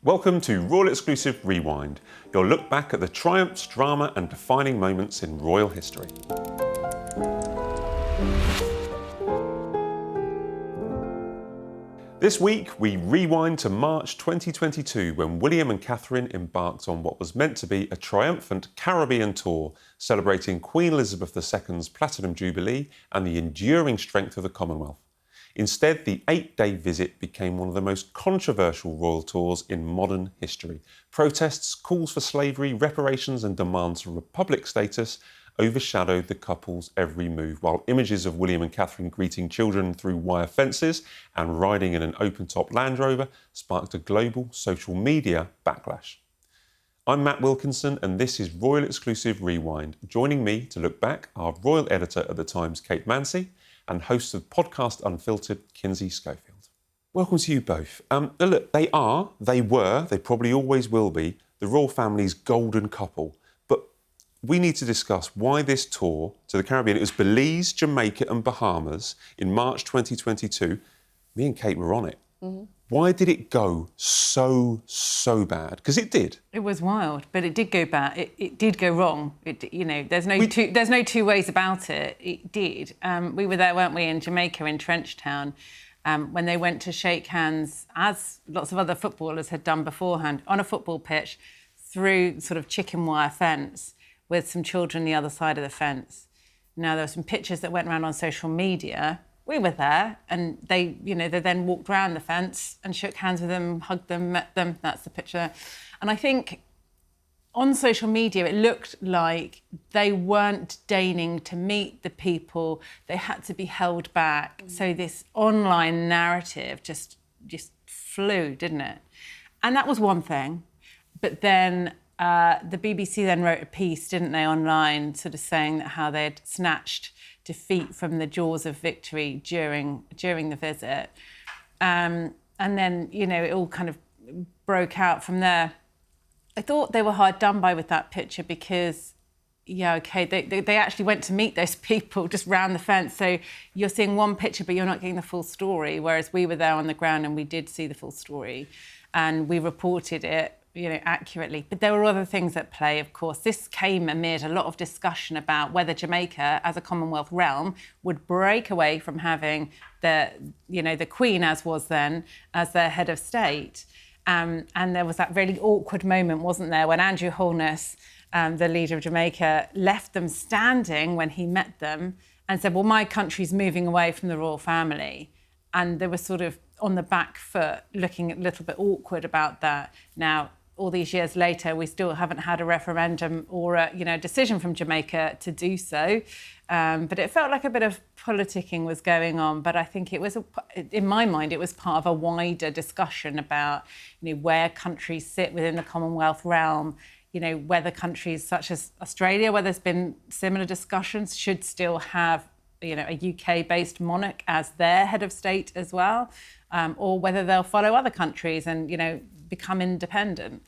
Welcome to Royal Exclusive Rewind, your look back at the triumphs, drama and defining moments in royal history. This week, we rewind to March 2022 when William and Catherine embarked on what was meant to be a triumphant Caribbean tour, celebrating Queen Elizabeth II's Platinum Jubilee and the enduring strength of the Commonwealth. Instead, the 8-day visit became one of the most controversial royal tours in modern history. Protests, calls for slavery, reparations and demands for republic status overshadowed the couple's every move, while images of William and Catherine greeting children through wire fences and riding in an open-top Land Rover sparked a global social media backlash. I'm Matt Wilkinson and this is Royal Exclusive Rewind. Joining me to look back are royal editor at the Times, Kate Mansi, and host of podcast Unfiltered, Kinsey, Schofield. Welcome to you both. Look, they probably always will be, the royal family's golden couple. But we need to discuss why this tour to the Caribbean, it was Belize, Jamaica and Bahamas in March 2022. Me and Kate were on it. Mm-hmm. Why did it go so bad? Because it did. It was wild, but it did go bad. It did go wrong. There's no two ways about it. It did. We were there, weren't we, in Jamaica, in Trenchtown, when they went to shake hands, as lots of other footballers had done beforehand, on a football pitch, through sort of chicken wire fence, with some children the other side of the fence. Now, there were some pictures that went around on social media. We were there, and they then walked around the fence and shook hands with them, hugged them, met them. That's the picture. And I think on social media, it looked like they weren't deigning to meet the people. They had to be held back. So this online narrative just flew, didn't it? And that was one thing. But then the BBC then wrote a piece, didn't they, online, sort of saying that how they'd snatched defeat from the jaws of victory during the visit. And then, it all kind of broke out from there. I thought they were hard done by with that picture because, they actually went to meet those people just round the fence. So you're seeing one picture, but you're not getting the full story, whereas we were there on the ground and we did see the full story and we reported it accurately. But there were other things at play, of course. This came amid a lot of discussion about whether Jamaica, as a Commonwealth realm, would break away from having the Queen, as was then, as their head of state. And there was that really awkward moment, wasn't there, when Andrew Holness, the leader of Jamaica, left them standing when he met them and said, well, my country's moving away from the royal family. And they were sort of on the back foot, looking a little bit awkward about that. Now, all these years later, we still haven't had a referendum or a decision from Jamaica to do so. But it felt like a bit of politicking was going on. But I think it was, in my mind, it was part of a wider discussion about where countries sit within the Commonwealth realm, whether countries such as Australia, where there's been similar discussions, should still have a UK-based monarch as their head of state as well, or whether they'll follow other countries and, become independent.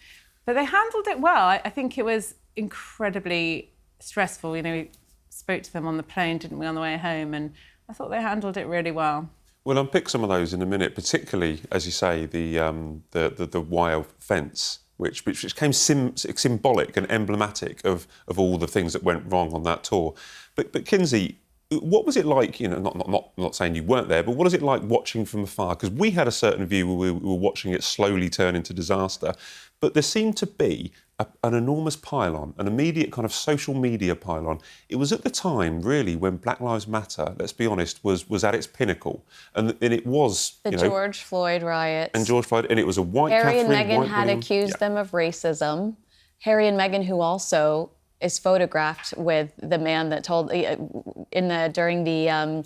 But they handled it well. I think it was incredibly stressful. We spoke to them on the plane, didn't we, on the way home, and I thought they handled it really well. We'll unpick some of those in a minute, particularly, as you say, the wire fence, which became symbolic and emblematic of all the things that went wrong on that tour. But Kinsey, what was it like, not saying you weren't there, but what is it like watching from afar? Because we had a certain view where we were watching it slowly turn into disaster, but there seemed to be an enormous pile-on, an immediate kind of social media pile-on. It was at the time, really, when Black Lives Matter, let's be honest, was at its pinnacle. And it was, the George Floyd riots. And George Floyd, and it was a white Harry Catherine, and Meghan had accused them of racism. Harry and Meghan, who also is photographed with the man that told during the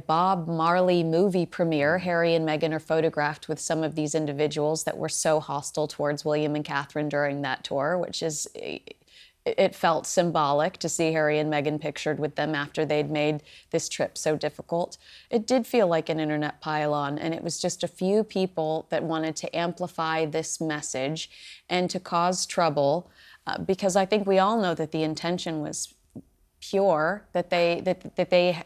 Bob Marley movie premiere. Harry and Meghan are photographed with some of these individuals that were so hostile towards William and Catherine during that tour, which is, it felt symbolic to see Harry and Meghan pictured with them after they'd made this trip so difficult. It did feel like an internet pile-on, and it was just a few people that wanted to amplify this message and to cause trouble. Because I think we all know that the intention was pure, that they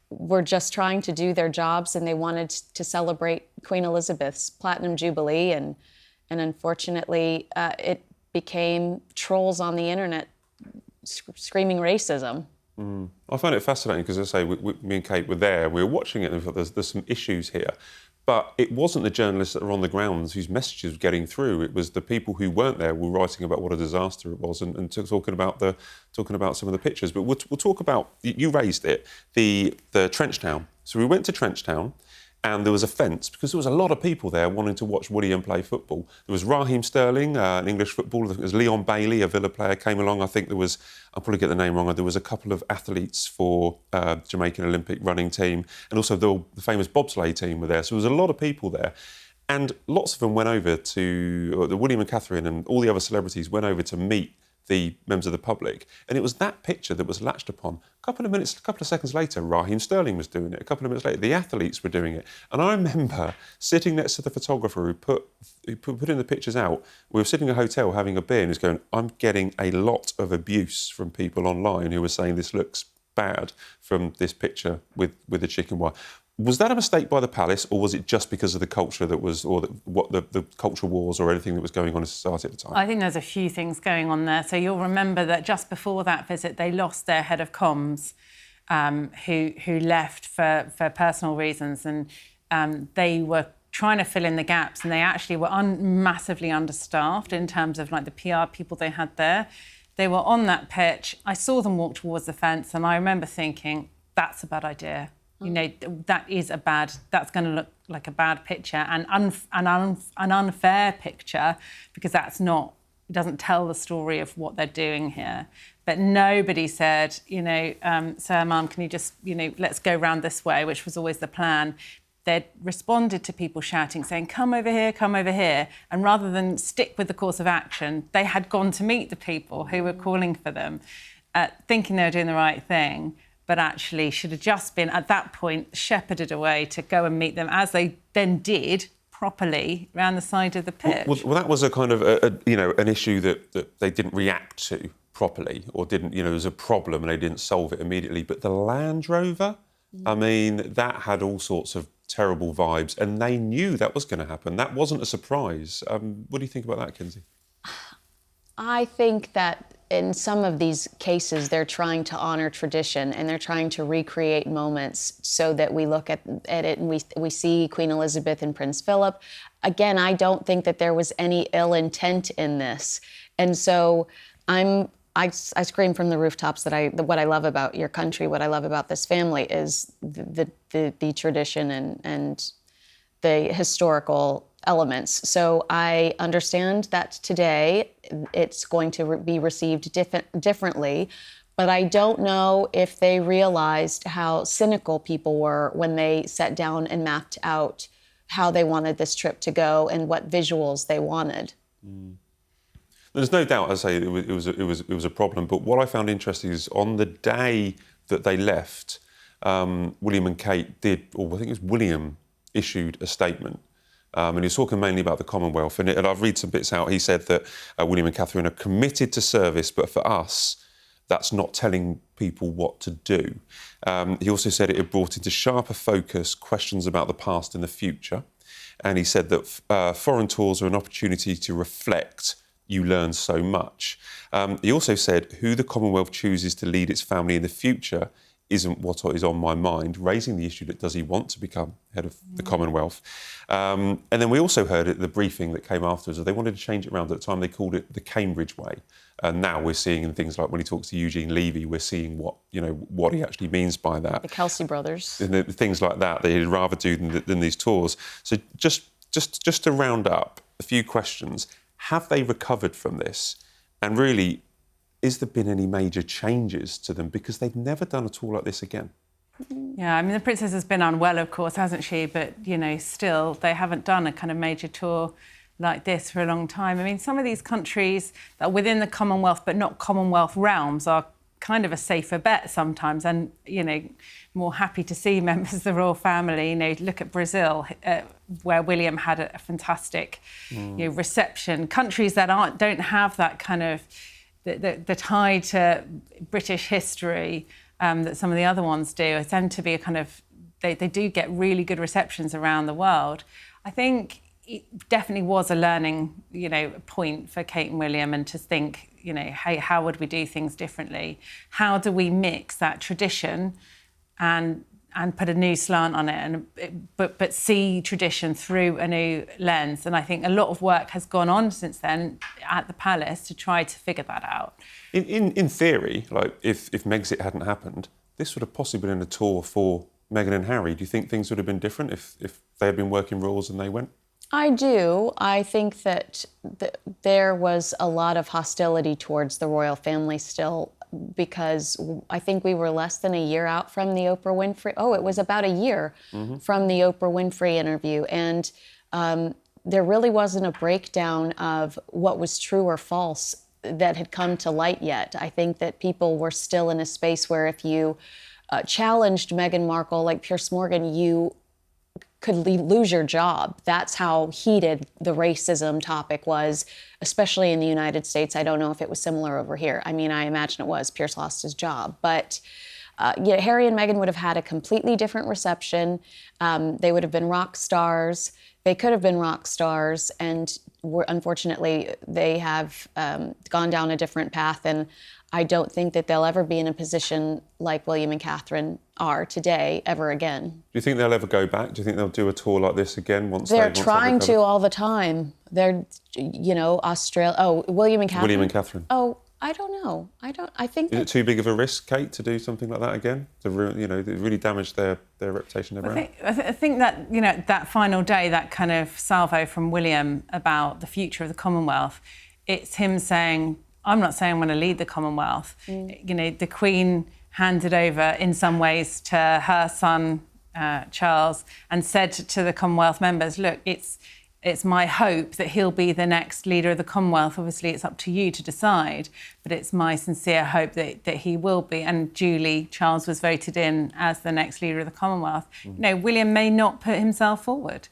were just trying to do their jobs and they wanted to celebrate Queen Elizabeth's Platinum Jubilee and And unfortunately, it became trolls on the internet screaming racism. I find it fascinating because, as I say, me and Kate were there, we were watching it and we thought there's some issues here. But it wasn't the journalists that were on the grounds whose messages were getting through. It was the people who weren't there were writing about what a disaster it was and talking about some of the pictures. But we'll talk about, you raised it, the Trenchtown. So we went to Trenchtown and there was a fence because there was a lot of people there wanting to watch William play football. There was Raheem Sterling, an English footballer. There was Leon Bailey, a Villa player, came along. I think there was, I'll probably get the name wrong, there was a couple of athletes for Jamaican Olympic running team, and also the famous bobsleigh team were there. So there was a lot of people there. And lots of them went over to, William and Catherine and all the other celebrities went over to meet the members of the public. And it was that picture that was latched upon. A couple of seconds later, Raheem Sterling was doing it. A couple of minutes later, the athletes were doing it. And I remember sitting next to the photographer who put in the pictures out. We were sitting in a hotel having a beer and he was going, I'm getting a lot of abuse from people online who were saying this looks bad from this picture with the chicken wire. Was that a mistake by the palace, or was it just because of the culture that was, or the culture wars, or anything that was going on in society at the time? I think there's a few things going on there. So you'll remember that just before that visit, they lost their head of comms, who left for personal reasons, and they were trying to fill in the gaps, and they actually were massively understaffed in terms of like the PR people they had there. They were on that pitch. I saw them walk towards the fence, and I remember thinking, that's a bad idea. You know, that's going to look like a bad picture and an unfair picture, because it doesn't tell the story of what they're doing here. But nobody said, Sir, Mum, can you just, let's go round this way, which was always the plan. They'd responded to people shouting, saying, come over here, come over here. And rather than stick with the course of action, they had gone to meet the people who were calling for them, thinking they were doing the right thing, but actually should have just been, at that point, shepherded away to go and meet them, as they then did properly around the side of the pitch. Well, that was a kind of, an issue that they didn't react to properly, or didn't, there was a problem and they didn't solve it immediately. But the Land Rover, I mean, that had all sorts of terrible vibes, and they knew that was going to happen. That wasn't a surprise. What do you think about that, Kinsey? I think that in some of these cases, they're trying to honor tradition and they're trying to recreate moments so that we look at it and we see Queen Elizabeth and Prince Philip. Again, I don't think that there was any ill intent in this. And so I scream from the rooftops that what I love about your country, what I love about this family is the tradition and the historical elements. So I understand that today it's going to be received differently, but I don't know if they realized how cynical people were when they sat down and mapped out how they wanted this trip to go and what visuals they wanted. There's no doubt, as I say, it was a problem. But what I found interesting is on the day that they left, William and Kate did, or I think it was William, issued a statement. And he was talking mainly about the Commonwealth. And I've read some bits out. He said that William and Catherine are committed to service, but for us, that's not telling people what to do. He also said it had brought into sharper focus questions about the past and the future. And he said that foreign tours are an opportunity to reflect. You learn so much. He also said who the Commonwealth chooses to lead its family in the future isn't what is on my mind, raising the issue that does he want to become head of the Commonwealth? And then we also heard at the briefing that came afterwards that they wanted to change it around. At the time, they called it the Cambridge way. And now we're seeing in things like when he talks to Eugene Levy, we're seeing what he actually means by that. The Kelsey brothers. And things like that he'd rather do than these tours. So just to round up, a few questions. Have they recovered from this? And really, is there been any major changes to them? Because they've never done a tour like this again. Yeah, I mean, the Princess has been unwell, of course, hasn't she? But, still, they haven't done a kind of major tour like this for a long time. I mean, some of these countries that are within the Commonwealth but not Commonwealth realms are kind of a safer bet sometimes, and, more happy to see members of the royal family. Look at Brazil, where William had a fantastic reception. Countries that don't have that kind of the tie to British history that some of the other ones do tend to be a kind of, they do get really good receptions around the world. I think, it definitely was a learning, point for Kate and William, and to think, hey, how would we do things differently? How do we mix that tradition and put a new slant on it, but see tradition through a new lens? And I think a lot of work has gone on since then at the Palace to try to figure that out. In theory, like if Megxit hadn't happened, this would have possibly been a tour for Meghan and Harry. Do you think things would have been different if they had been working rules and they went? I do. I think that there was a lot of hostility towards the royal family still, because I think we were less than a year out from the Oprah Winfrey. Oh, it was about a year from the Oprah Winfrey interview. And there really wasn't a breakdown of what was true or false that had come to light yet. I think that people were still in a space where if you challenged Meghan Markle like Piers Morgan, you could lose your job. That's how heated the racism topic was, especially in the United States. I don't know if it was similar over here. I mean, I imagine it was. Piers lost his job. But Harry and Meghan would have had a completely different reception. They would have been rock stars. They could have been rock stars. And unfortunately, they have gone down a different path. And I don't think that they'll ever be in a position like William and Catherine are today ever again. Do you think they'll ever go back? Do you think they'll do a tour like this again once they're trying to all the time? They're, Australia. Oh, William and Catherine. William and Catherine. Oh, I don't know. I think. Is it too big of a risk, Kate, to do something like that again? To really damage their reputation, their brand? I think that that final day, that kind of salvo from William about the future of the Commonwealth, it's him saying, I'm not saying I'm going to lead the Commonwealth. The Queen handed over in some ways to her son, Charles, and said to the Commonwealth members, look, it's my hope that he'll be the next leader of the Commonwealth. Obviously, it's up to you to decide, but it's my sincere hope that he will be. And duly, Charles was voted in as the next leader of the Commonwealth. William may not put himself forward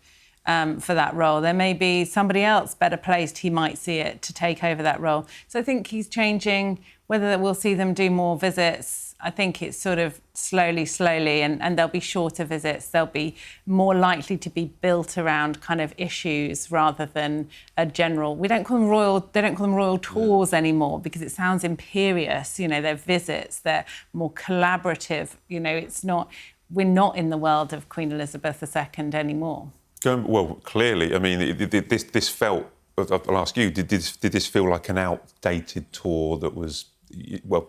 for that role. There may be somebody else better placed, he might see it, to take over that role. So I think he's changing. Whether we'll see them do more visits, I think it's sort of slowly, and there'll be shorter visits. They'll be more likely to be built around kind of issues rather than a general. They don't call them royal tours anymore because it sounds imperious. They're visits. They're more collaborative. We're not in the world of Queen Elizabeth II anymore. Well, clearly, I mean, this felt. I'll ask you: did this feel like an outdated tour that was,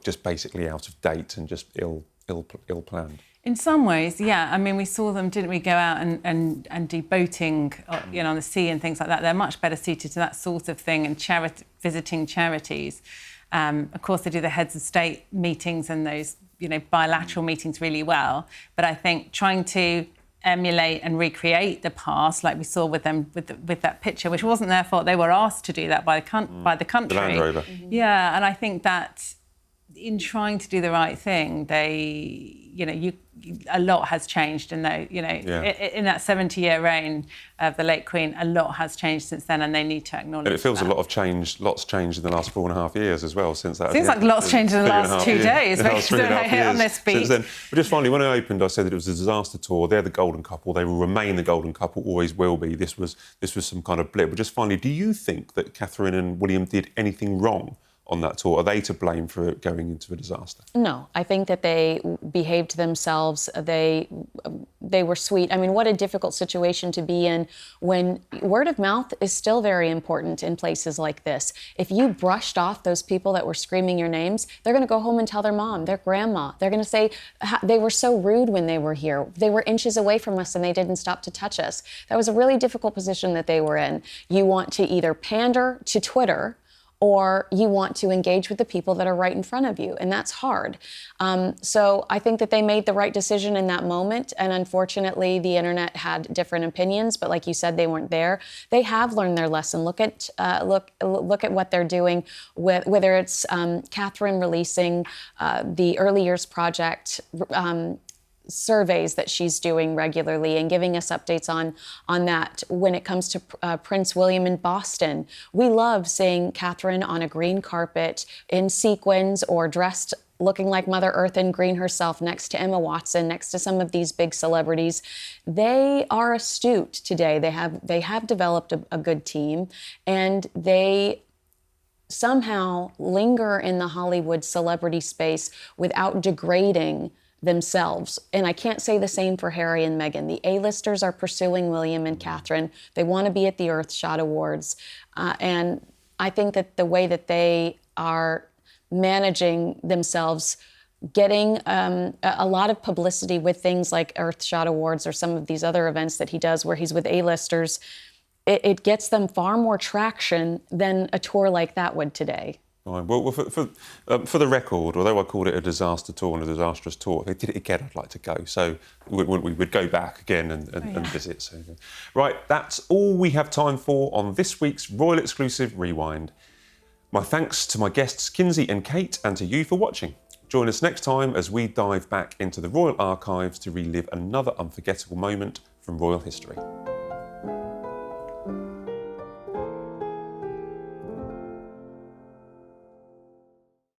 just basically out of date and just ill planned? In some ways, yeah. I mean, we saw them, didn't we, go out and do boating, on the sea and things like that. They're much better suited to that sort of thing and visiting charities. Of course, they do the heads of state meetings and those, bilateral meetings really well. But I think trying to emulate and recreate the past, like we saw with them with that picture, which wasn't their fault. They were asked to do that by the country. The Land Rover. Yeah, and I think that in trying to do the right thing, a lot has changed in in that 70-year reign of the late Queen. A lot has changed since then, and they need to acknowledge that. And it feels lots changed in the last 4.5 years as well since that. Seems like lots changed in the last 2 days. On this speech. But just finally, when I opened, I said that it was a disaster tour. They're the golden couple. They will remain the golden couple. Always will be. This was some kind of blip. But just finally, do you think that Catherine and William did anything wrong on that tour? Are they to blame for it going into a disaster? No, I think that they behaved themselves. They were sweet. I mean, what a difficult situation to be in when word of mouth is still very important in places like this. If you brushed off those people that were screaming your names, they're going to go home and tell their mom, their grandma. They're going to say, they were so rude when they were here. They were inches away from us and they didn't stop to touch us. That was a really difficult position that they were in. You want to either pander to Twitter, or you want to engage with the people that are right in front of you, and that's hard. So I think that they made the right decision in that moment, and unfortunately the internet had different opinions, but like you said, they weren't there. They have learned their lesson. Look at what they're doing, with whether it's Catherine releasing the Early Years Project surveys that she's doing regularly and giving us updates on that. When it comes to Prince William in Boston, we love seeing Catherine on a green carpet in sequins or dressed looking like Mother Earth and green herself, next to Emma Watson, next to some of these big celebrities. They are astute today. They have developed a good team, and they somehow linger in the Hollywood celebrity space without degrading themselves. And I can't say the same for Harry and Meghan. The A-listers are pursuing William and Catherine. They want to be at the Earthshot Awards. And I think that the way that they are managing themselves, getting a lot of publicity with things like Earthshot Awards or some of these other events that he does where he's with A-listers, it gets them far more traction than a tour like that would today. Fine. Well, for the record, although I called it a disaster tour and a disastrous tour, if they did it again, I'd like to go. So we'd go back again and visit. So, right, that's all we have time for on this week's Royal Exclusive Rewind. My thanks to my guests Kinsey and Kate, and to you for watching. Join us next time as we dive back into the Royal Archives to relive another unforgettable moment from royal history.